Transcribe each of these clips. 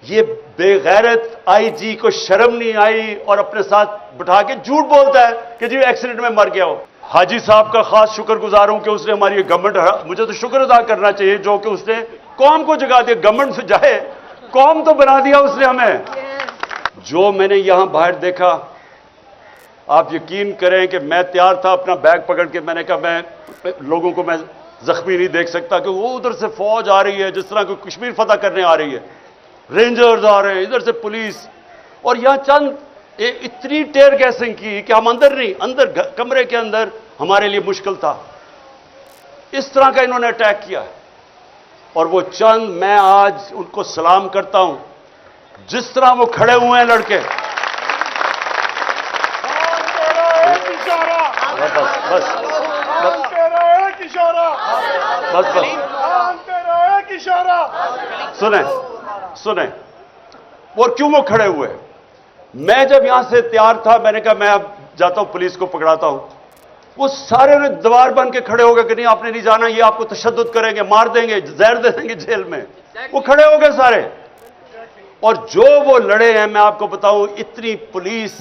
ये बेगैरत आईजी को शर्म नहीं आई और अपने साथ बिठा के झूठ बोलता है कि जी एक्सीडेंट में मर गया हो। हाजी साहब का खास शुक्रगुजार हूं कि उसने हमारी गवर्नमेंट, मुझे तो शुक्र अदा करना चाहिए जो कि उसने कौम को जगा दिया। गवर्नमेंट से जाए, कौम तो बना दिया उसने हमें। जो मैंने यहां बाहर देखा, आप यकीन करें कि मैं तैयार था अपना बैग पकड़ के, मैंने कहा मैं लोगों को मैं जख्मी नहीं देख सकता कि वो उधर से फौज आ रही है जिस तरह कोई कश्मीर फतह करने आ रही है, रेंजर्स आ रहे हैं, इधर से पुलिस, और यहां चंद इतनी टेयर गैसिंग की कि हम अंदर नहीं, अंदर कमरे के अंदर हमारे लिए मुश्किल था। इस तरह का इन्होंने अटैक किया और वो चंद, मैं आज उनको सलाम करता हूं जिस तरह वो खड़े हुए हैं लड़के। बस सुने सुने, और क्यों वो खड़े हुए। मैं जब यहां से तैयार था, मैंने कहा मैं अब जाता हूं, पुलिस को पकड़ाता हूं। वो सारे ने दीवार बन के खड़े हो गए कि नहीं आपने नहीं जाना, ये आपको तशद्दुद करेंगे, मार देंगे, जहर दे देंगे जेल में। वो खड़े हो गए सारे, और जो वो लड़े हैं मैं आपको बताऊं, इतनी पुलिस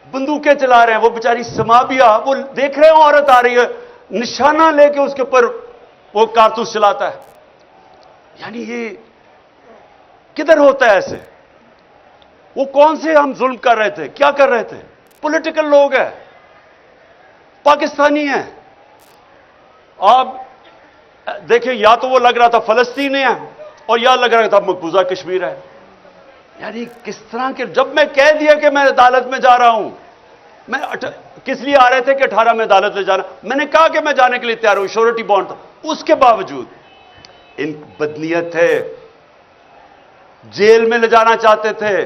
बंदूकें चला रहे हैं। वो बेचारी समाबिया, वो देख रहे हो औरत आ रही है, निशाना लेके उसके ऊपर वो कारतूस चलाता है। यानी ये किधर होता है ऐसे? वो कौन से हम जुल्म कर रहे थे, क्या कर रहे थे? पॉलिटिकल लोग हैं, पाकिस्तानी हैं। आप देखें, या तो वो लग रहा था फलस्तीनी है और या लग रहा था मकबूजा कश्मीर है। यानी किस तरह के, जब मैं कह दिया कि मैं अदालत में जा रहा हूं, मैं किस लिए आ रहे थे कि 18 में अदालत में जाना, मैंने कहा कि मैं जाने के लिए तैयार हूं, श्योरिटी बॉन्ड था, उसके बावजूद इन बदनीयत थे, जेल में ले जाना चाहते थे,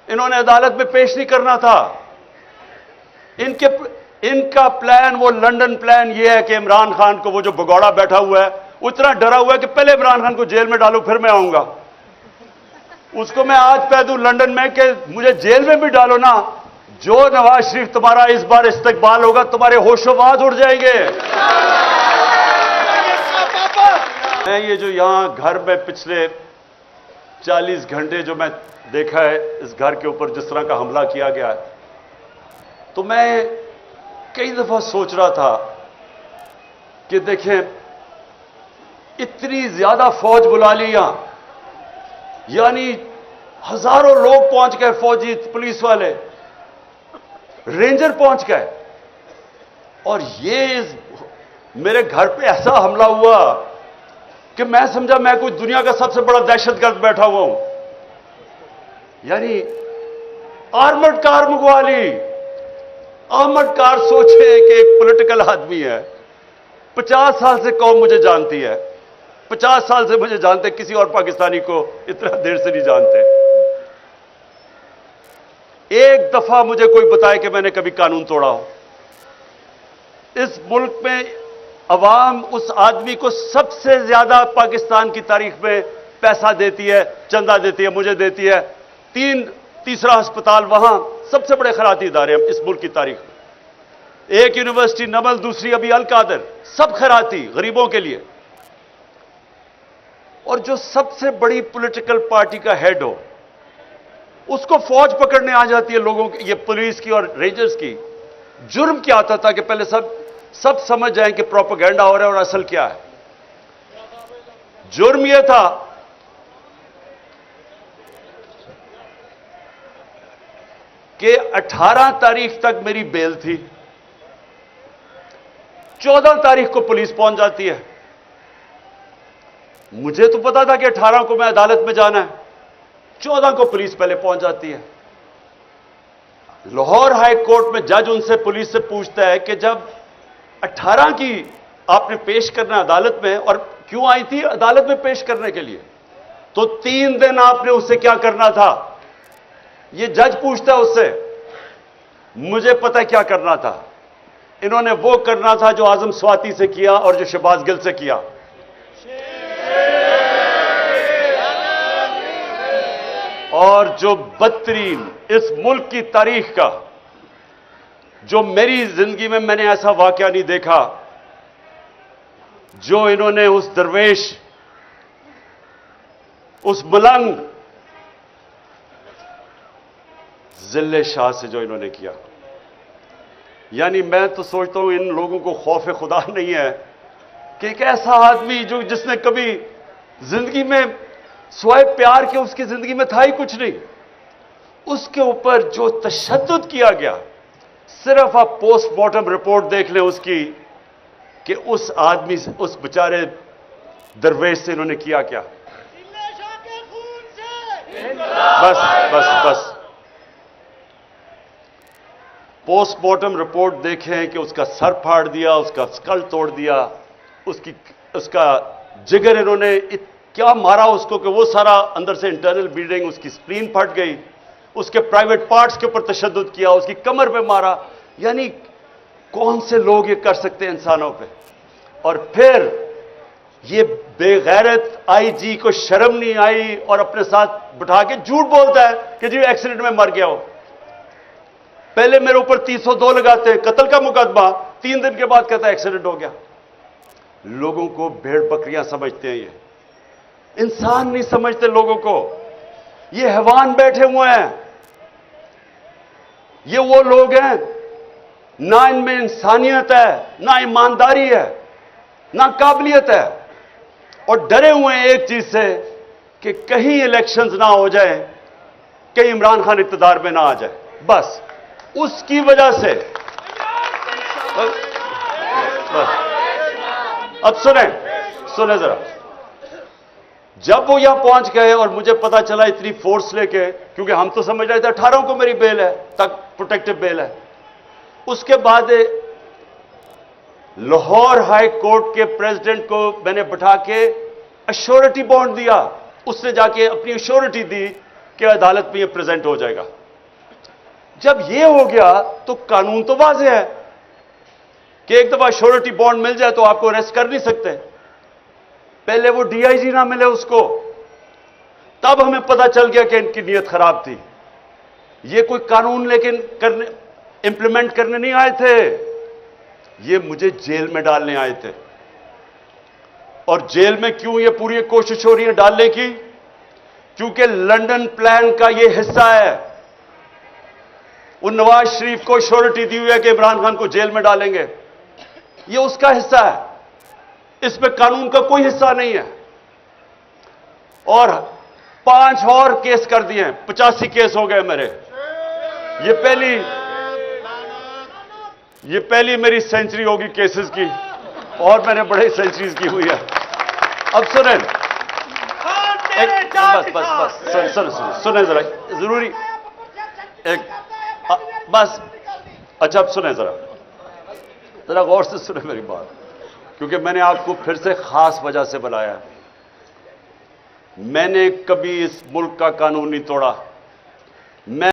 इन्होंने अदालत में पेश नहीं करना था। इनका प्लान, वो लंदन प्लान ये है कि इमरान खान को, वो जो भगौड़ा बैठा हुआ है, उतना डरा हुआ है कि पहले इमरान खान को जेल में डालो फिर मैं आऊंगा। उसको मैं आज कह दूं लंदन में कि मुझे जेल में भी डालो ना, जो नवाज शरीफ तुम्हारा इस बार इस्तकबाल होगा, तुम्हारे होशोवाज उड़ जाएंगे। मैं ये जो यहां घर में पिछले 40 घंटे जो मैं देखा है इस घर के ऊपर जिस तरह का हमला किया गया है, तो मैं कई दफा सोच रहा था कि देखें, इतनी ज्यादा फौज बुला ली यहां, यानी हजारों लोग पहुंच गए, फौजी, पुलिस वाले, रेंजर पहुंच गए, और ये मेरे घर पे ऐसा हमला हुआ कि मैं समझा मैं कोई दुनिया का सबसे बड़ा दहशतगर्द बैठा हुआ हूं। यानी आर्मर्ड कार मंगवा ली। आर्मर्ड कार, सोचे कि एक पॉलिटिकल आदमी है, 50 साल से कौम मुझे जानती है, 50 साल से मुझे जानते, किसी और पाकिस्तानी को इतना देर से नहीं जानते। एक दफा मुझे कोई बताए कि मैंने कभी कानून तोड़ा हो। इस मुल्क में अवाम उस आदमी को सबसे ज्यादा पाकिस्तान की तारीख में पैसा देती है, चंदा देती है, मुझे देती है। तीसरा अस्पताल वहां, सबसे बड़े खैराती इदारे हैं इस मुल्क की तारीख में। एक यूनिवर्सिटी नमल, दूसरी अभी अल कादर, सब खैराती गरीबों के लिए। और जो सबसे बड़ी पॉलिटिकल पार्टी का हेड हो, उसको फौज पकड़ने आ जाती है लोगों की, ये पुलिस की और रेंजर्स की। जुर्म क्या आता था कि पहले सब समझ जाएं कि प्रोपेगेंडा हो रहा है और असल क्या है। जुर्म यह था कि 18 तारीख तक मेरी बेल थी, 14 तारीख को पुलिस पहुंच जाती है। मुझे तो पता था कि 18 को मैं अदालत में जाना है, 14 को पुलिस पहले पहुंच जाती है। लाहौर हाई कोर्ट में जज उनसे, पुलिस से पूछता है कि जब 18 की आपने पेश करना अदालत में, और क्यों आई थी अदालत में पेश करने के लिए, तो 3 दिन आपने उससे क्या करना था? ये जज पूछता है उससे। मुझे पता है क्या करना था। इन्होंने वो करना था जो आजम स्वाति से किया और जो शहबाज गिल से किया। और जो बदतरीन इस मुल्क की तारीख का, जो मेरी जिंदगी में मैंने ऐसा वाकया नहीं देखा, जो इन्होंने उस दरवेश, उस मलंग, जिले शाह से जो इन्होंने किया, यानी मैं तो सोचता हूं इन लोगों को खौफ खुदा नहीं है कि एक ऐसा आदमी जो जिसने कभी जिंदगी में स्वाय प्यार के उसकी जिंदगी में था ही कुछ नहीं, उसके ऊपर जो तशद्दुद किया गया। सिर्फ आप पोस्टमार्टम रिपोर्ट देख लें उसकी कि उस आदमी से, उस बेचारे दरवेश से इन्होंने किया क्या। बस बस बस पोस्टमार्टम रिपोर्ट देखें कि उसका सर फाड़ दिया, उसका स्कल तोड़ दिया, उसका जिगर इन्होंने क्या मारा उसको कि वो सारा अंदर से इंटरनल ब्लीडिंग, उसकी स्प्लीन फट गई, उसके प्राइवेट पार्ट्स के ऊपर तशद्दुद किया, उसकी कमर पे मारा। यानी कौन से लोग ये कर सकते हैं इंसानों पे। और फिर ये बेगैरत आईजी को शर्म नहीं आई और अपने साथ बिठा के झूठ बोलता है कि जी एक्सीडेंट में मर गया हो। पहले मेरे ऊपर 302 लगाते हैं, कत्ल का मुकदमा, 3 दिन के बाद कहता है एक्सीडेंट हो गया। लोगों को भेड़ बकरियां समझते हैं, ये इंसान नहीं समझते लोगों को। ये हैवान बैठे हुए हैं, ये वो लोग हैं ना इनमें इंसानियत है, ना ईमानदारी है, ना काबिलियत है, और डरे हुए हैं एक चीज से कि कहीं इलेक्शंस ना हो जाए, कहीं इमरान खान इक़्तिदार में ना आ जाए। बस उसकी वजह से अब सुने जरा, जब वो यहां पहुंच गए और मुझे पता चला इतनी फोर्स लेके, क्योंकि हम तो समझ रहे थे 18 को मेरी बेल है, तक प्रोटेक्टिव बेल है। उसके बाद लाहौर हाई कोर्ट के प्रेसिडेंट को मैंने बिठा के अश्योरिटी बॉन्ड दिया, उसने जाके अपनी अश्योरिटी दी कि अदालत में ये प्रेजेंट हो जाएगा। जब ये हो गया तो कानून तो वाज़ेह है कि एक दफा अश्योरिटी बॉन्ड मिल जाए तो आपको अरेस्ट कर नहीं सकते। पहले वो डीआईजी ना मिले उसको, तब हमें पता चल गया कि इनकी नीयत खराब थी। ये कोई कानून लेकिन इंप्लीमेंट करने नहीं आए थे, ये मुझे जेल में डालने आए थे। और जेल में क्यों ये पूरी कोशिश हो रही है डालने की? क्योंकि लंदन प्लान का ये हिस्सा है। वो नवाज शरीफ को श्योरिटी दी हुई है कि इमरान खान को जेल में डालेंगे, ये उसका हिस्सा है, इसमें कानून का कोई हिस्सा नहीं है। और 5 और केस कर दिए, 85 केस हो गए मेरे। ये पहली मेरी सेंचुरी होगी केसेस की, और मैंने बड़े सेंचुरीज की हुई है। अब सुने, सुने जरा, जरूरी एक बस, अच्छा अब सुने जरा गौर से सुने मेरी बात, क्योंकि मैंने आपको फिर से खास वजह से बुलाया। मैंने कभी इस मुल्क का कानून नहीं तोड़ा। मैं